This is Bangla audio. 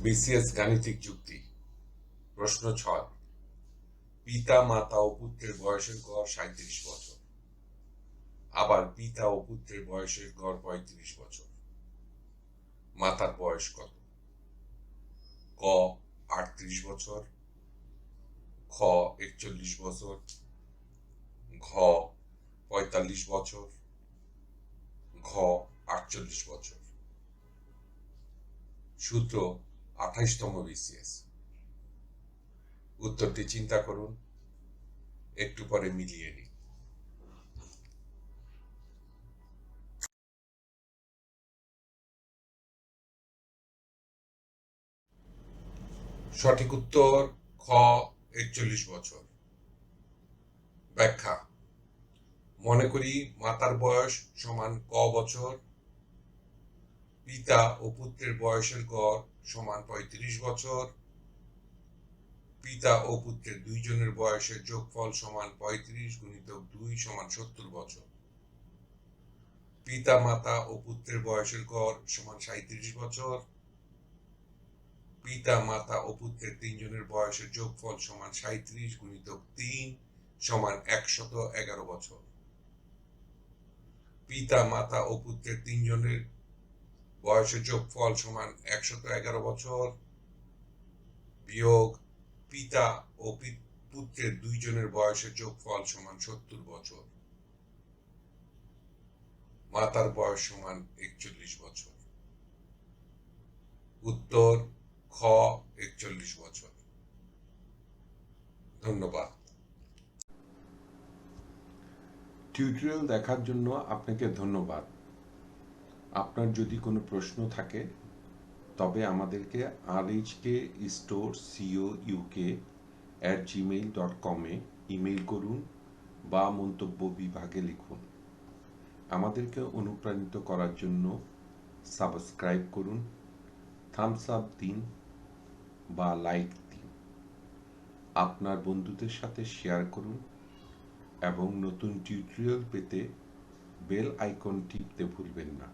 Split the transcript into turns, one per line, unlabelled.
বিসিএস গাণিতিক যুক্তি। প্রশ্ন 6। পিতা মাতা ও পুত্রের বয়সের গড় 37 বছর। আবার পিতা ও পুত্রের বয়সের গড় 35 বছর। মাতার বয়স কত? ক 38 বছর, খ 41 বছর, ঘ 45 বছর, ঘ 48 বছর। সূত্র 28তম বিসিএস। উত্তরটি চিন্তা করুন, একটু পরে মিলিয়ে নিন। সঠিক উত্তর খ 41 বছর। ব্যাখ্যা: মনে করি মাতার বয়স সমান ক বছর, পিতা ও পুত্রের বয়সের গড় সমান 35 বছর, পিতা ও পুত্রের দুইজনের বয়সের যোগফল সমান 35 গুণিতক 2 সমান 70 বছর। পিতা মাতা ও পুত্রের বয়সের গড় সমান 37 বছর, পিতা মাতা ও পুত্রের তিনজনের বয়সের যোগফল সমান 37 গুণিতক 3 সমান 111 বছর। পিতা মাতা ও পুত্রের তিনজনের বয়সের যোগফল সমান 111 বছর বিয়োগ পিতা ও পুত্রের দুইজনের বয়সের যোগফল সমান 70 বছর। মাতার বয়স সমান 41 বছর। উত্তর খ 41 বছর। ধন্যবাদ।
টিউটোরিয়াল দেখার জন্য আপনাকে ধন্যবাদ। আপনার যদি কোনো প্রশ্ন থাকে তবে আমাদেরকে rhkstorecouk@gmail.com ইমেইল করুন বা মন্তব্য বিভাগে লিখুন। আমাদেরকে অনুপ্রাণিত করার জন্য সাবস্ক্রাইব করুন, থামস আপ দিন বা লাইক দিন। আপনার বন্ধুদের সাথে শেয়ার করুন এবং নতুন টিউটোরিয়াল পেতে বেল আইকন টিপতে ভুলবেন না।